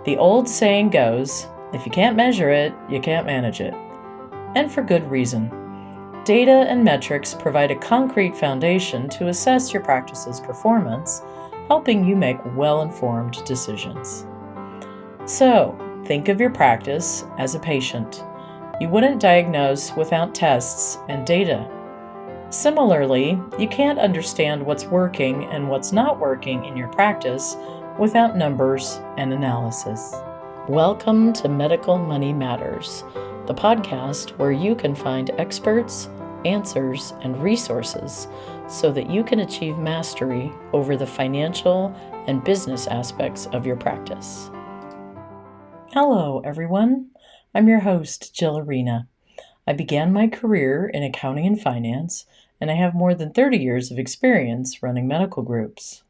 The old saying goes, if you can't measure it, you can't manage it. And for good reason. Data and metrics provide a concrete foundation to assess your practice's performance, helping you make well-informed decisions. So, think of your practice as a patient. You wouldn't diagnose without tests and data. Similarly, you can't understand what's working and what's not working in your practice without numbers and analysis. Welcome to Medical Money Matters, the podcast where you can find experts, answers, and resources so that you can achieve mastery over the financial and business aspects of your practice. Hello, everyone. I'm your host, Jill Arena. I began my career in accounting and finance, and I have more than 30 years of experience running medical groups.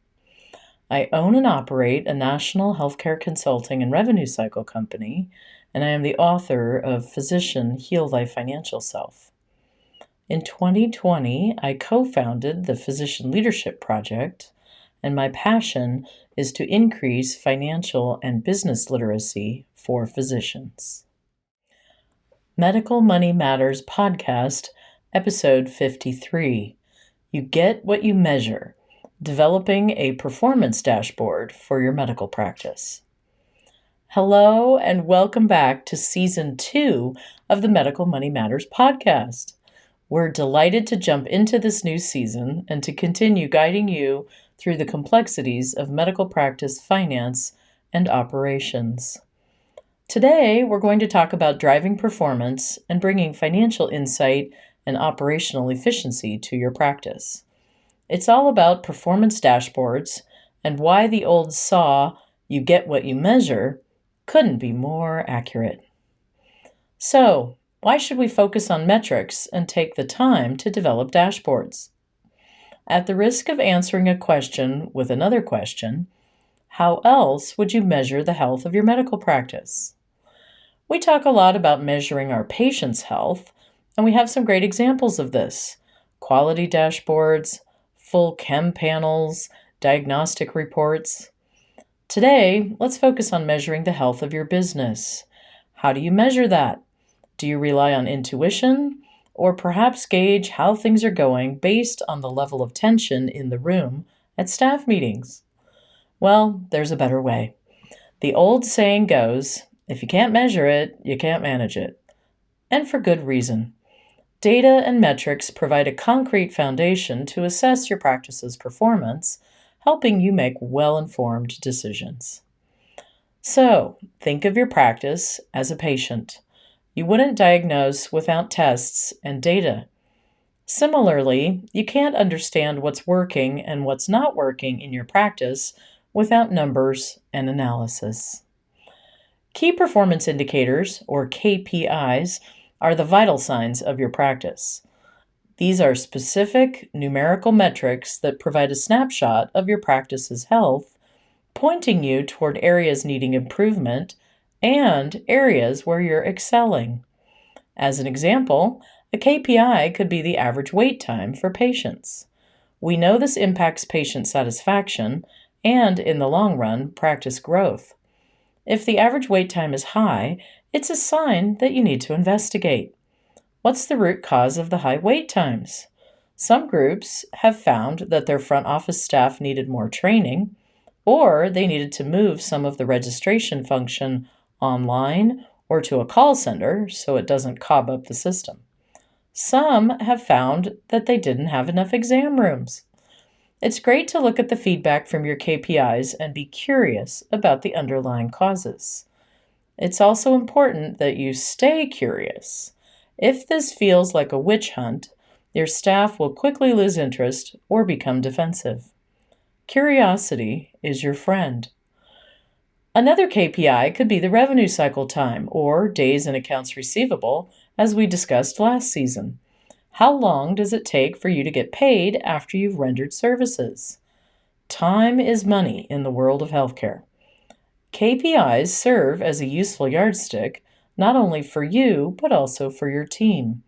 I own and operate a national healthcare consulting and revenue cycle company, and I am the author of Physician Heal Thy Financial Self. In 2020, I co-founded the Physician Leadership Project, and my passion is to increase financial and business literacy for physicians. Medical Money Matters Podcast, Episode 53. You Get What You Measure. Developing a performance dashboard for your medical practice. Hello, and welcome back to Season 2 of the Medical Money Matters podcast. We're delighted to jump into this new season and to continue guiding you through the complexities of medical practice, finance, and operations. Today, we're going to talk about driving performance and bringing financial insight and operational efficiency to your practice. It's all about performance dashboards and why the old saw, you get what you measure, couldn't be more accurate. So, why should we focus on metrics and take the time to develop dashboards? At the risk of answering a question with another question, how else would you measure the health of your medical practice? We talk a lot about measuring our patients' health, and we have some great examples of this. Quality dashboards, full chem panels, diagnostic reports. Today, let's focus on measuring the health of your business. How do you measure that? Do you rely on intuition, or perhaps gauge how things are going based on the level of tension in the room at staff meetings? Well, there's a better way. The old saying goes, if you can't measure it, you can't manage it. And for good reason. Data and metrics provide a concrete foundation to assess your practice's performance, helping you make well-informed decisions. So, think of your practice as a patient. You wouldn't diagnose without tests and data. Similarly, you can't understand what's working and what's not working in your practice without numbers and analysis. Key performance indicators, or KPIs, are the vital signs of your practice. These are specific numerical metrics that provide a snapshot of your practice's health, pointing you toward areas needing improvement and areas where you're excelling. As an example, a KPI could be the average wait time for patients. We know this impacts patient satisfaction and, in the long run, practice growth. If the average wait time is high, it's a sign that you need to investigate. What's the root cause of the high wait times? Some groups have found that their front office staff needed more training, or they needed to move some of the registration function online or to a call center so it doesn't clog up the system. Some have found that they didn't have enough exam rooms. It's great to look at the feedback from your KPIs and be curious about the underlying causes. It's also important that you stay curious. If this feels like a witch hunt, your staff will quickly lose interest or become defensive. Curiosity is your friend. Another KPI could be the revenue cycle time, or days in accounts receivable, as we discussed last season. How long does it take for you to get paid after you've rendered services? Time is money in the world of healthcare. KPIs serve as a useful yardstick, not only for you, but also for your team.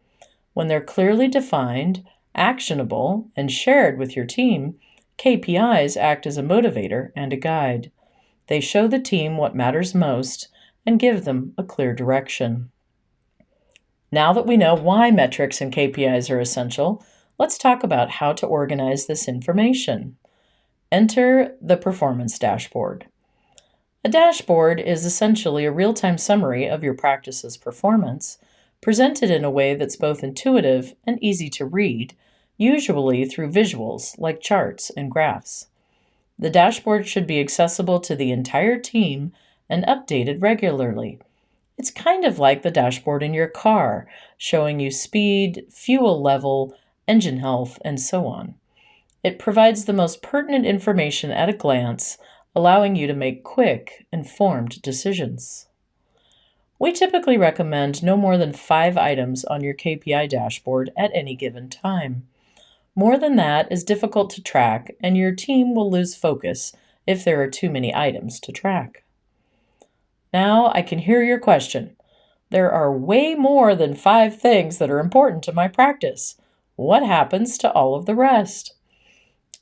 When they're clearly defined, actionable, and shared with your team, KPIs act as a motivator and a guide. They show the team what matters most and give them a clear direction. Now that we know why metrics and KPIs are essential, let's talk about how to organize this information. Enter the performance dashboard. A dashboard is essentially a real-time summary of your practice's performance, presented in a way that's both intuitive and easy to read, usually through visuals like charts and graphs. The dashboard should be accessible to the entire team and updated regularly. It's kind of like the dashboard in your car, showing you speed, fuel level, engine health, and so on. It provides the most pertinent information at a glance, allowing you to make quick, informed decisions. We typically recommend no more than 5 items on your KPI dashboard at any given time. More than that is difficult to track, and your team will lose focus if there are too many items to track. Now I can hear your question. There are way more than 5 things that are important to my practice. What happens to all of the rest?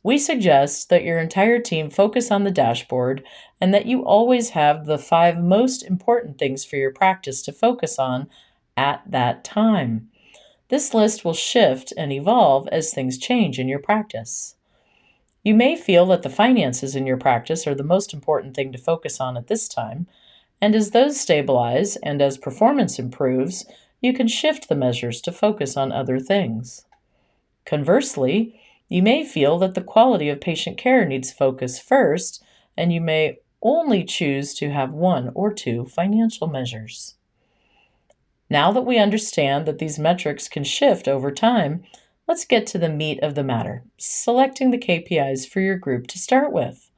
We suggest that your entire team focus on the dashboard and that you always have the 5 most important things for your practice to focus on at that time. This list will shift and evolve as things change in your practice. You may feel that the finances in your practice are the most important thing to focus on at this time, and as those stabilize and as performance improves, you can shift the measures to focus on other things. Conversely, you may feel that the quality of patient care needs focus first, and you may only choose to have 1 or 2 financial measures. Now that we understand that these metrics can shift over time, let's get to the meat of the matter, selecting the KPIs for your group to start with.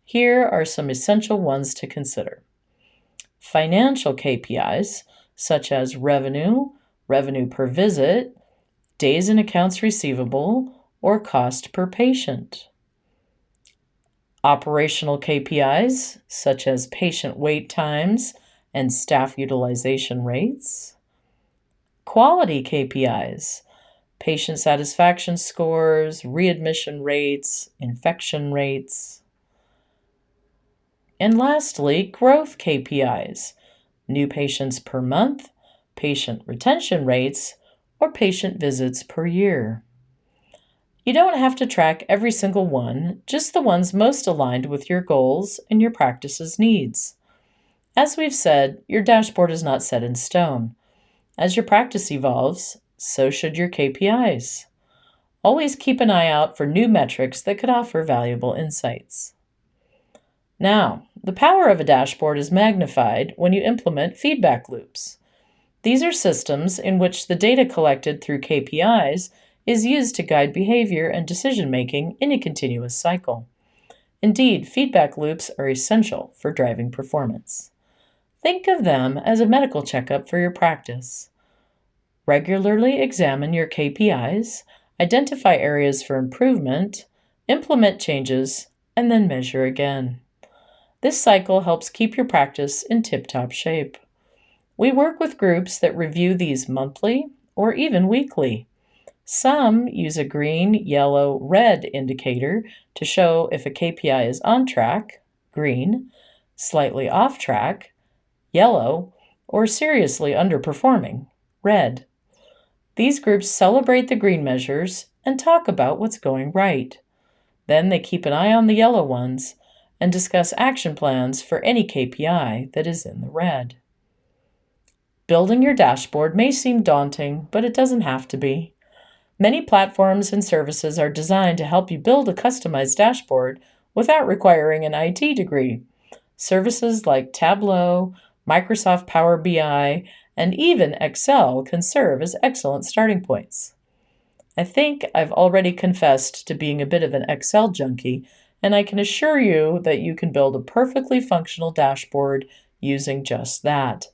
Here are some essential ones to consider. Financial KPIs, such as revenue, revenue per visit, days in accounts receivable, or cost per patient. Operational KPIs, such as patient wait times and staff utilization rates. Quality KPIs, patient satisfaction scores, readmission rates, infection rates. And lastly, growth KPIs, new patients per month, patient retention rates, or patient visits per year. You don't have to track every single one, just the ones most aligned with your goals and your practice's needs. As we've said, your dashboard is not set in stone. As your practice evolves, so should your KPIs. Always keep an eye out for new metrics that could offer valuable insights. Now, the power of a dashboard is magnified when you implement feedback loops. These are systems in which the data collected through KPIs is used to guide behavior and decision-making in a continuous cycle. Indeed, feedback loops are essential for driving performance. Think of them as a medical checkup for your practice. Regularly examine your KPIs, identify areas for improvement, implement changes, and then measure again. This cycle helps keep your practice in tip-top shape. We work with groups that review these monthly or even weekly. Some use a green, yellow, red indicator to show if a KPI is on track, green, slightly off track, yellow, or seriously underperforming, red. These groups celebrate the green measures and talk about what's going right. Then they keep an eye on the yellow ones and discuss action plans for any KPI that is in the red. Building your dashboard may seem daunting, but it doesn't have to be. Many platforms and services are designed to help you build a customized dashboard without requiring an IT degree. Services like Tableau, Microsoft Power BI, and even Excel can serve as excellent starting points. I think I've already confessed to being a bit of an Excel junkie, and I can assure you that you can build a perfectly functional dashboard using just that.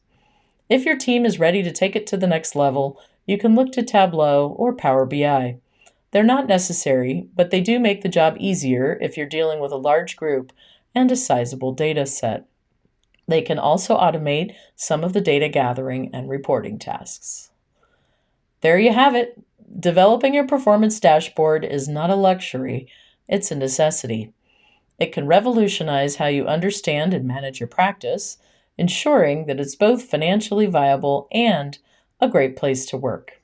If your team is ready to take it to the next level, you can look to Tableau or Power BI. They're not necessary, but they do make the job easier if you're dealing with a large group and a sizable data set. They can also automate some of the data gathering and reporting tasks. There you have it. Developing a performance dashboard is not a luxury, it's a necessity. It can revolutionize how you understand and manage your practice, ensuring that it's both financially viable and a great place to work.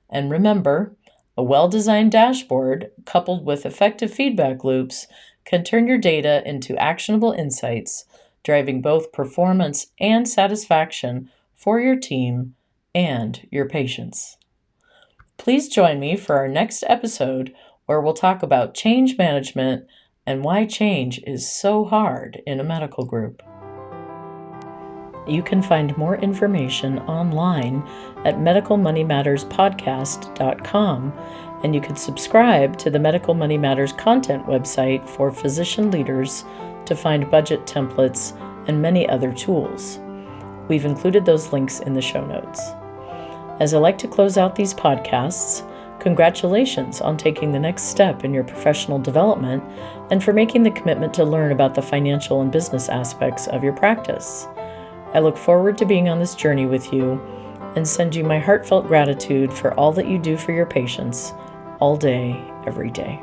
And remember, a well-designed dashboard coupled with effective feedback loops can turn your data into actionable insights, driving both performance and satisfaction for your team and your patients. Please join me for our next episode where we'll talk about change management and why change is so hard in a medical group. You can find more information online at medicalmoneymatterspodcast.com, and you can subscribe to the Medical Money Matters content website for physician leaders to find budget templates and many other tools. We've included those links in the show notes. As I like to close out these podcasts, congratulations on taking the next step in your professional development and for making the commitment to learn about the financial and business aspects of your practice. I look forward to being on this journey with you and send you my heartfelt gratitude for all that you do for your patients all day, every day.